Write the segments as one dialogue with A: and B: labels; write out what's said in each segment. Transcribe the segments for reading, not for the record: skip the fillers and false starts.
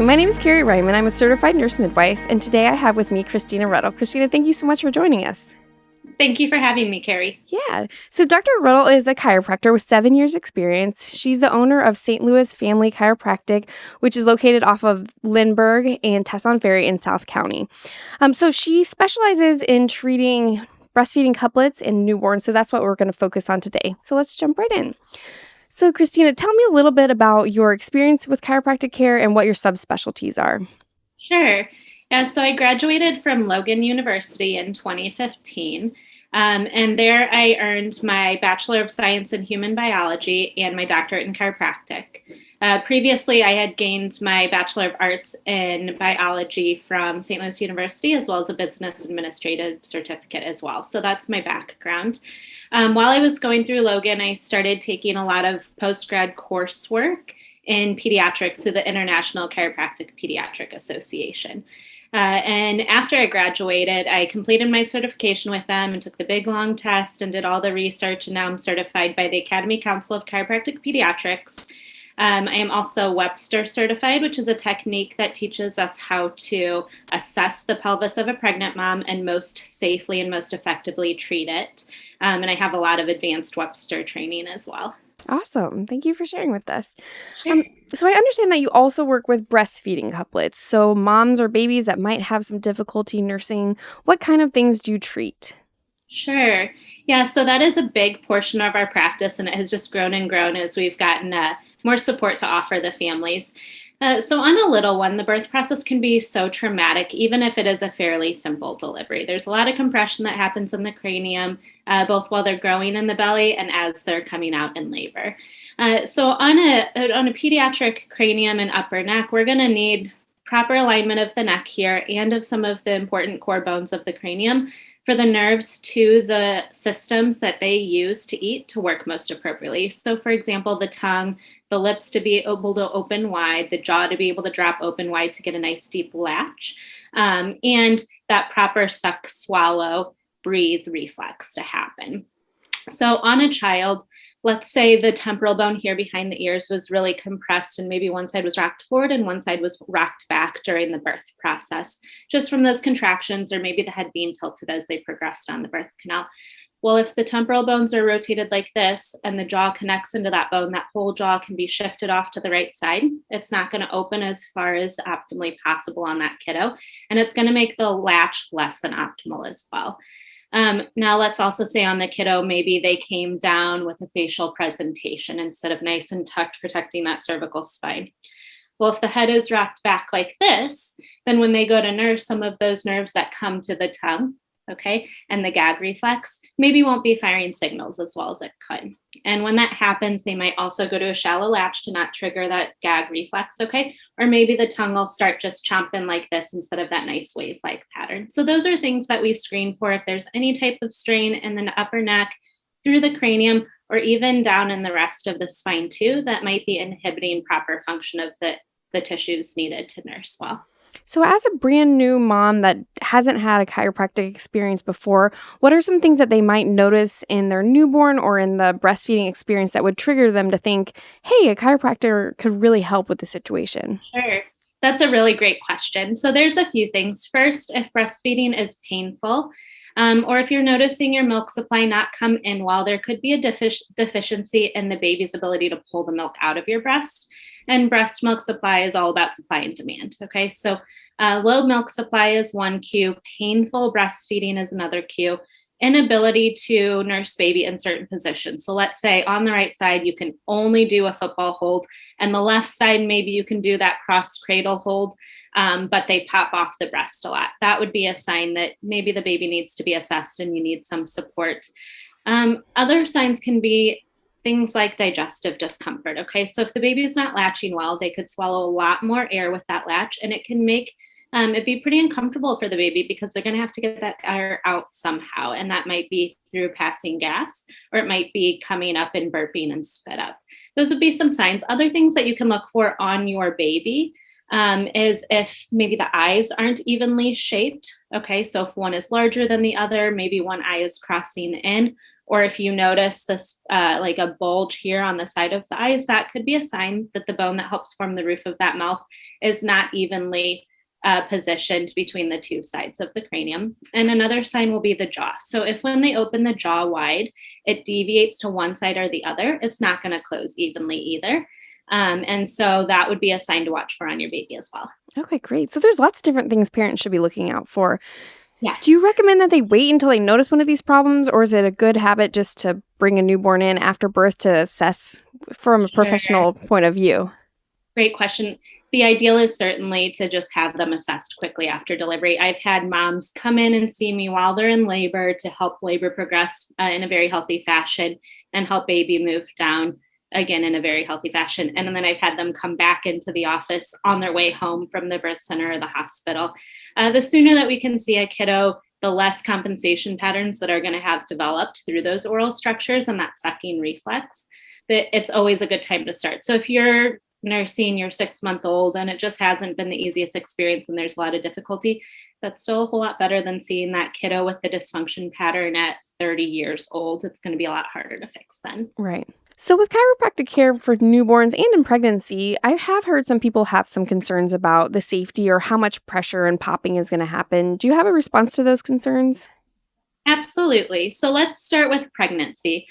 A: my name is Kari Ryman. I'm a certified nurse midwife, and today I have with me Kristina Ruddle. Kristina, thank you so much for joining us.
B: Thank you for having me, Kari.
A: Yeah. So Dr. Ruddle is a chiropractor with 7 years experience. She's the owner of St. Louis Family Chiropractic, which is located off of Lindbergh and Tesson Ferry in South County. So she specializes in treating breastfeeding couplets and newborns. So that's what we're going to focus on today. So let's jump right in. So Kristina, tell me a little bit about your experience with chiropractic care and what your subspecialties are.
B: Sure. Yeah, so I graduated from Logan University in 2015. And there I earned my Bachelor of Science in Human Biology and my doctorate in chiropractic. Previously, I had gained my Bachelor of Arts in Biology from St. Louis University, as well as a Business Administrative certificate as well. So that's my background. While I was going through Logan, I started taking a lot of post-grad coursework in pediatrics through the International Chiropractic Pediatric Association. And after I graduated, I completed my certification with them and took the big long test and did all the research. And now I'm certified by the Academy Council of Chiropractic Pediatrics. I am also Webster certified, which is a technique that teaches us how to assess the pelvis of a pregnant mom and most safely and most effectively treat it. And I have a lot of advanced Webster training as well.
A: Awesome. Thank you for sharing with us.
B: Sure.
A: So I understand that you also work with breastfeeding couplets. So moms or babies that might have some difficulty nursing, what kind of things do you treat?
B: Sure. Yeah, so that is a big portion of our practice, and it has just grown and grown as we've gotten more support to offer the families. So on a little one, the birth process can be so traumatic, even if it is a fairly simple delivery. There's a lot of compression that happens in the cranium, both while they're growing in the belly and as they're coming out in labor. So on a pediatric cranium and upper neck, we're going to need proper alignment of the neck here and of some of the important core bones of the cranium for the nerves to the systems that they use to eat to work most appropriately. So for example, the tongue, the lips to be able to open wide, the jaw to be able to drop open wide to get a nice deep latch, and that proper suck, swallow, breathe reflex to happen. So on a child, let's say the temporal bone here behind the ears was really compressed and maybe one side was rocked forward and one side was rocked back during the birth process, just from those contractions or maybe the head being tilted as they progressed down the birth canal. Well, if the temporal bones are rotated like this and the jaw connects into that bone, that whole jaw can be shifted off to the right side. It's not going to open as far as optimally possible on that kiddo, and it's going to make the latch less than optimal as well. Now let's also say on the kiddo, maybe they came down with a facial presentation instead of nice and tucked, protecting that cervical spine. Well, if the head is rocked back like this, then when they go to nurse, some of those nerves that come to the tongue, okay, and the gag reflex maybe won't be firing signals as well as it could. And when that happens, they might also go to a shallow latch to not trigger that gag reflex, okay? Or maybe the tongue will start just chomping like this instead of that nice wave-like pattern. So those are things that we screen for if there's any type of strain in the upper neck, through the cranium, or even down in the rest of the spine too, that might be inhibiting proper function of the tissues needed to nurse well.
A: So as a brand new mom that hasn't had a chiropractic experience before, what are some things that they might notice in their newborn or in the breastfeeding experience that would trigger them to think, hey, a chiropractor could really help with the situation?
B: Sure. That's a really great question. So there's a few things. First, if breastfeeding is painful, or if you're noticing your milk supply not come in well, there could be a deficiency in the baby's ability to pull the milk out of your breast. And breast milk supply is all about supply and demand. Okay, so low milk supply is one cue, painful breastfeeding is another cue, inability to nurse baby in certain positions. So let's say on the right side, you can only do a football hold, and the left side, maybe you can do that cross cradle hold, but they pop off the breast a lot. That would be a sign that maybe the baby needs to be assessed and you need some support. Other signs can be things like digestive discomfort. Okay, so if the baby is not latching well, they could swallow a lot more air with that latch, and it can make it be pretty uncomfortable for the baby because they're going to have to get that air out somehow, and that might be through passing gas, or it might be coming up and burping and spit up. Those would be some signs. Other things that you can look for on your baby is if maybe the eyes aren't evenly shaped. Okay, so if one is larger than the other, maybe one eye is crossing in, or if you notice this like a bulge here on the side of the eyes, that could be a sign that the bone that helps form the roof of that mouth is not evenly positioned between the two sides of the cranium. And another sign will be the jaw. So if when they open the jaw wide, it deviates to one side or the other, it's not going to close evenly either. And so that would be a sign to watch for on your baby as well.
A: Okay, great. So there's lots of different things parents should be looking out for.
B: Yes.
A: Do you recommend that they wait until they notice one of these problems, or is it a good habit just to bring a newborn in after birth to assess from a professional point of view?
B: Great question. The ideal is certainly to just have them assessed quickly after delivery. I've had moms come in and see me while they're in labor to help labor progress in a very healthy fashion and help baby move down again in a very healthy fashion. And then I've had them come back into the office on their way home from the birth center or the hospital. The sooner that we can see a kiddo, the less compensation patterns that are going to have developed through those oral structures and that sucking reflex. It's always a good time to start. So if you're nursing your 6-month-old and it just hasn't been the easiest experience and there's a lot of difficulty, that's still a whole lot better than seeing that kiddo with the dysfunction pattern at 30 years old. It's going to be a lot harder to fix then.
A: Right. So with chiropractic care for newborns and in pregnancy, I have heard some people have some concerns about the safety or how much pressure and popping is going to happen. Do you have a response to those concerns?
B: Absolutely. So let's start with pregnancy.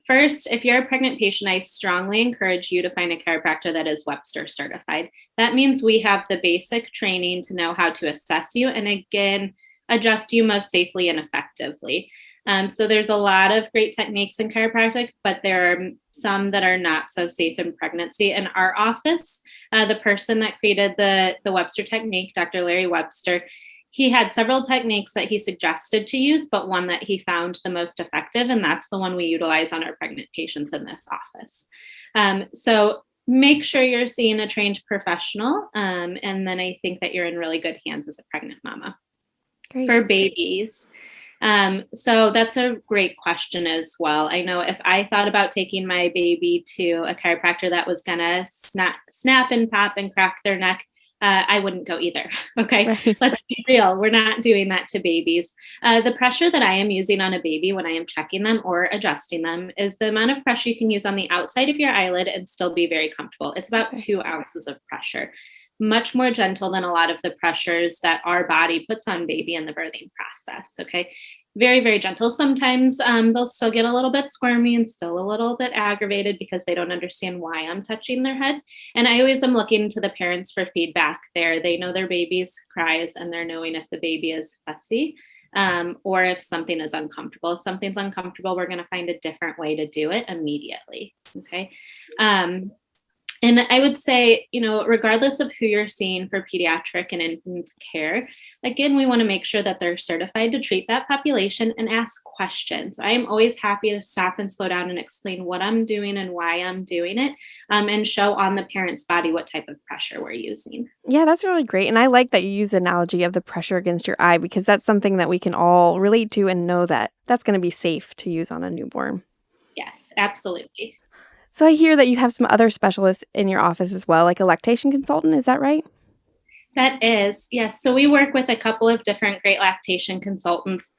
B: First, if you're a pregnant patient, I strongly encourage you to find a chiropractor that is Webster certified. That means we have the basic training to know how to assess you and again, adjust you most safely and effectively. So there's a lot of great techniques in chiropractic, but there are some that are not so safe in pregnancy. In our office, the person that created the Webster technique, Dr. Larry Webster, he had several techniques that he suggested to use, but one that he found the most effective, and that's the one we utilize on our pregnant patients in this office. So make sure you're seeing a trained professional, and then I think that you're in really good hands as a pregnant mama. Great. For babies, so that's a great question as well. I know if I thought about taking my baby to a chiropractor that was gonna snap and pop and crack their neck, I wouldn't go either. Okay. Right. Let's be real. We're not doing that to babies. The pressure that I am using on a baby when I am checking them or adjusting them is the amount of pressure you can use on the outside of your eyelid and still be very comfortable. It's about 2 ounces of pressure, much more gentle than a lot of the pressures that our body puts on baby in the birthing process. Okay. Very, very gentle. Sometimes they'll still get a little bit squirmy and still a little bit aggravated because they don't understand why I'm touching their head. And I always am looking to the parents for feedback there. They know their baby's cries and they're knowing if the baby is fussy or if something is uncomfortable. If something's uncomfortable, we're going to find a different way to do it immediately. Okay. And I would say, regardless of who you're seeing for pediatric and infant care, again, we want to make sure that they're certified to treat that population and ask questions. I am always happy to stop and slow down and explain what I'm doing and why I'm doing it, and show on the parent's body what type of pressure we're using.
A: Yeah, that's really great. And I like that you use the analogy of the pressure against your eye because that's something that we can all relate to and know that that's going to be safe to use on a newborn.
B: Yes, absolutely.
A: So I hear that you have some other specialists in your office as well, like a lactation consultant. Is that right?
B: That is, yes. So we work with a couple of different great lactation consultants.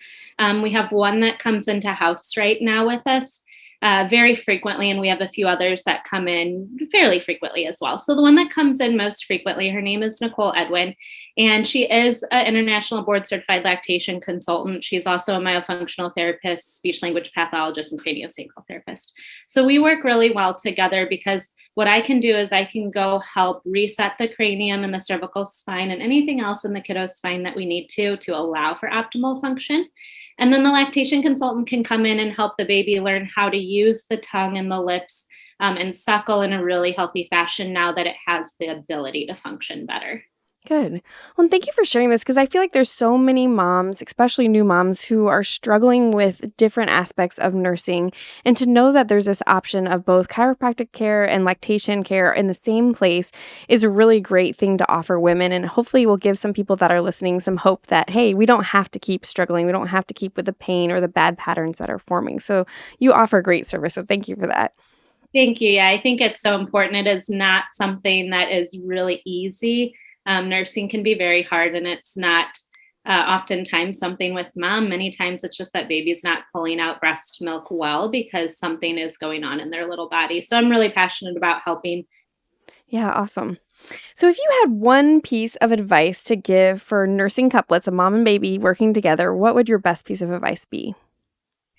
B: We have one that comes into house right now with us very frequently, and we have a few others that come in fairly frequently as well. So the one that comes in most frequently, her name is Nicole Edwin, and she is an international board certified lactation consultant. She's also a myofunctional therapist, speech language pathologist, and craniosacral therapist. So we work really well together because what I can do is I can go help reset the cranium and the cervical spine and anything else in the kiddo's spine that we need to allow for optimal function. And then the lactation consultant can come in and help the baby learn how to use the tongue and the lips and suckle in a really healthy fashion now that it has the ability to function better.
A: Good. Well, and thank you for sharing this because I feel like there's so many moms, especially new moms, who are struggling with different aspects of nursing. And to know that there's this option of both chiropractic care and lactation care in the same place is a really great thing to offer women. And hopefully will give some people that are listening some hope that, hey, we don't have to keep struggling. We don't have to keep with the pain or the bad patterns that are forming. So you offer great service. So thank you for that.
B: Thank you. Yeah, I think it's so important. It is not something that is really easy. Nursing can be very hard, and it's not Oftentimes something with mom. Many times it's just that baby's not pulling out breast milk well because something is going on in their little body. So I'm really passionate about helping.
A: Yeah, awesome. So, if you had one piece of advice to give for nursing couplets, a mom and baby working together, what would your best piece of advice be?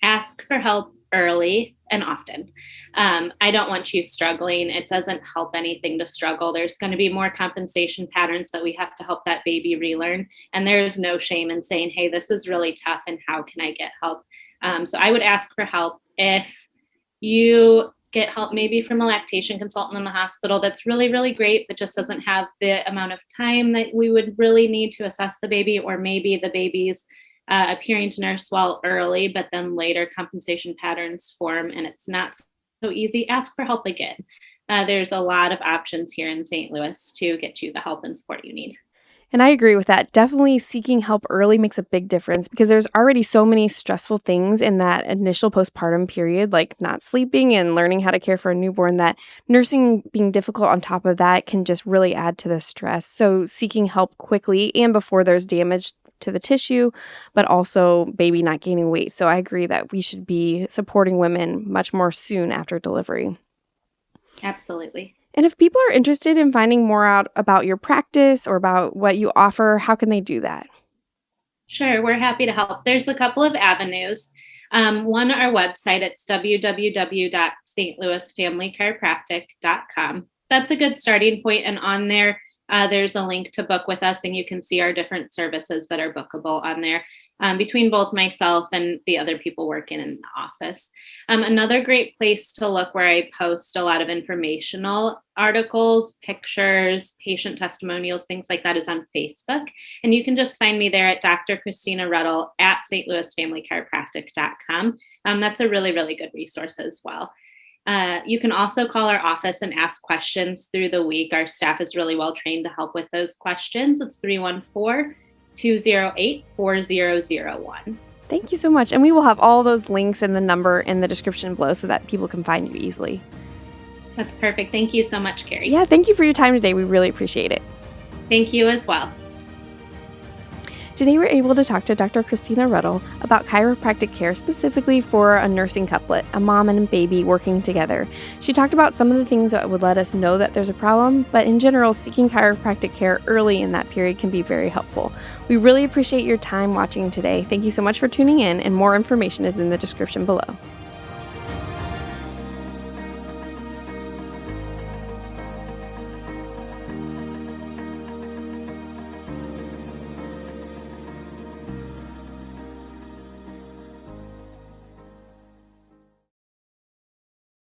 B: Ask for help early and often. I don't want you struggling. It doesn't help anything to struggle. There's going to be more compensation patterns that we have to help that baby relearn. And there's no shame in saying, hey, this is really tough and how can I get help? So I would ask for help. If you get help maybe from a lactation consultant in the hospital, that's really, really great, but just doesn't have the amount of time that we would really need to assess the baby, or maybe the baby's appearing to nurse well early, but then later compensation patterns form and it's not so easy, ask for help again. There's a lot of options here in St. Louis to get you the help and support you need.
A: And I agree with that. Definitely seeking help early makes a big difference because there's already so many stressful things in that initial postpartum period, like not sleeping and learning how to care for a newborn, that nursing being difficult on top of that can just really add to the stress. So seeking help quickly and before there's damage to the tissue, but also baby not gaining weight. So I agree that we should be supporting women much more soon after delivery.
B: Absolutely.
A: And if people are interested in finding more out about your practice or about what you offer, how can they do that?
B: Sure, we're happy to help. There's a couple of avenues. One, our website, it's www.stlouisfamilychiropractic.com. That's a good starting point, and on there, there's a link to book with us, and you can see our different services that are bookable on there, between both myself and the other people working in the office. Another great place to look where I post a lot of informational articles, pictures, patient testimonials, things like that is on Facebook. And you can just find me there at Dr. Kristina Ruddle at stlouisfamilychiropractic.com. That's a really, really good resource as well. You can also call our office and ask questions through the week. Our staff is really well trained to help with those questions. It's 314-208-4001.
A: Thank you so much. And we will have all those links and the number in the description below so that people can find you easily.
B: That's perfect. Thank you so much, Kari.
A: Yeah, thank you for your time today. We really appreciate it.
B: Thank you as well.
A: Today we're able to talk to Dr. Kristina Ruddle about chiropractic care specifically for a nursing couplet, a mom and a baby working together. She talked about some of the things that would let us know that there's a problem, but in general, seeking chiropractic care early in that period can be very helpful. We really appreciate your time watching today. Thank you so much for tuning in, and more information is in the description below.